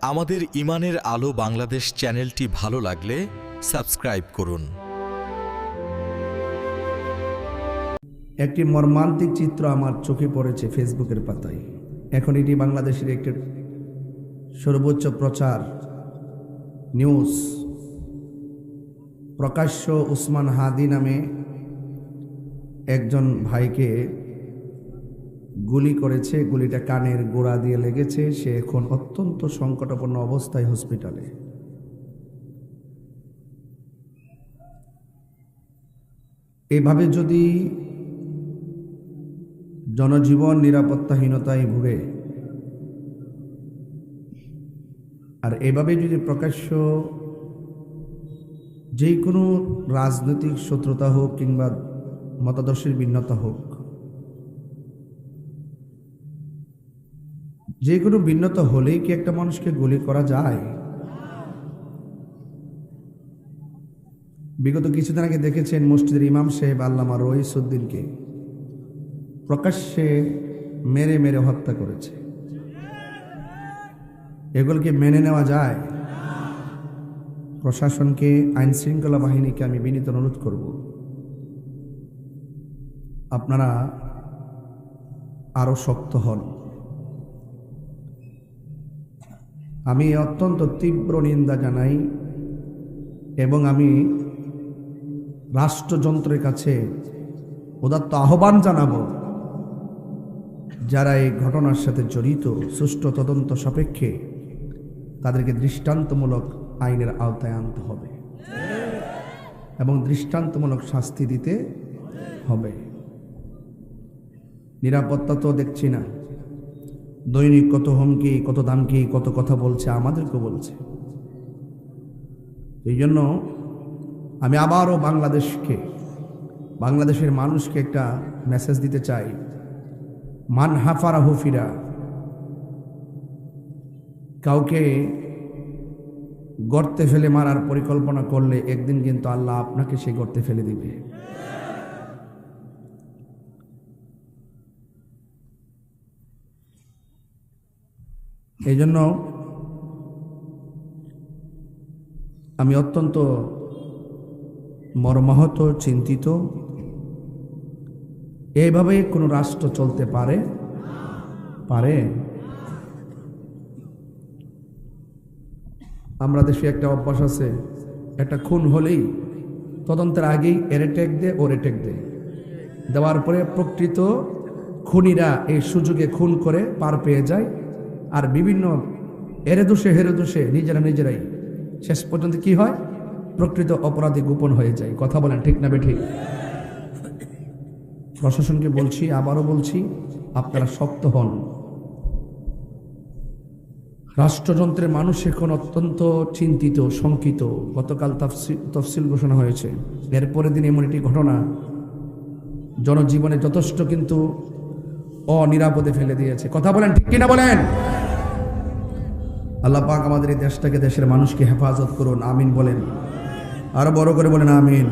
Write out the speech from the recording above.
আমাদের ইমানের আলো বাংলাদেশ চ্যানেলটি ভালো লাগলে সাবস্ক্রাইব করুন। একটি মর্মান্তিক চিত্র আমার চোখে পড়েছে ফেসবুকের পাতায়। এখন এটি বাংলাদেশের একটি সর্বোচ্চ প্রচার নিউজ। প্রকাশ্য উসমান হাদি নামে একজন ভাইকে গুলি করেছে, গুলিটা কানের গোড়া দিয়ে লেগেছে। সে এখন অত্যন্ত সংকটাপন্ন অবস্থায় হসপিটালে। এভাবে যদি জনজীবন নিরাপত্তাহীনতায় ভুগে, আর এভাবে যদি প্রকাশ্য যে কোনো রাজনৈতিক শত্রুতা হোক কিংবা মতাদর্শের ভিন্নতা হোক, যে কোনো ভিন্নতা হলেই কি একটা মানুষকে গুলি করা যায়? বিগত কিছুদিন আগে দেখেছেন মসজিদের ইমাম সাহেব আল্লামা রইসউদ্দিনকে প্রকাশ্যে মেরে মেরে হত্যা করেছে। এগুলোকে মেনে নেওয়া যায়? প্রশাসনকে, আইন শৃঙ্খলা বাহিনীকে আমি বিনীত অনুরোধ করব, আপনারা আরো শক্ত হন। আমি অত্যন্ত তীব্র নিন্দা জানাই এবং আমি রাষ্ট্রযন্ত্রের কাছে উদাত্ত আহ্বান জানাবো, যারা এই ঘটনার সাথে জড়িত সুষ্ঠু তদন্ত সাপেক্ষে তাদেরকে দৃষ্টান্তমূলক আইনের আওতায় আনতে হবে এবং দৃষ্টান্তমূলক শাস্তি দিতে হবে। নিরাপত্তা তো দেখছি না, দৈনিক কত হুমকি, কত দামকি, কত কথা বলছে, আমাদেরকে বলছে। এই জন্য আমি আবারও বাংলাদেশের মানুষকে একটা মেসেজ দিতে চাই, মান হাফারাহু ফিরা। কাউকে গর্তে ফেলে মারার পরিকল্পনা করলে একদিন কিন্তু আল্লাহ আপনাকে সেই গর্তে ফেলে দিবে। এই জন্য আমি অত্যন্ত মর্মাহত, চিন্তিত। এইভাবে কোনো রাষ্ট্র চলতে পারে? আমরা দেশে একটা অভ্যাস আছে, একটা খুন হলেই তদন্তের আগেই এর ট্যাগ দে, ওরে ট্যাগ দে, দেওয়ার পরে প্রকৃত খুনিরা এই সুযোগে খুন করে পার পেয়ে যায়, আর বিভিন্ন হেরে দোষে নিজেরাই শেষ পর্যন্ত কি হয়? প্রকৃত অপরাধী গোপন হয়ে যায়। কথা বলেন ঠিক না বেঠিক? প্রশাসনকে বলছি, আবারও বলছি, আপনারা শক্ত হন। রাষ্ট্রযন্ত্রের মানুষ এখন অত্যন্ত চিন্তিত, শঙ্কিত। গতকাল তফসিল ঘোষণা হয়েছে, এরপরের দিন এমন একটি ঘটনা জনজীবনে যথেষ্ট কিন্তু অনিরাপদে ফেলে দিয়েছে। কথা বলেন ঠিক কিনা বলেন? আল্লাহ পাক আমাদের এই দেশটাকে, দেশের মানুষকে হেফাজত করুন। আমিন বলেন, আরো বড় করে বলেন আমিন।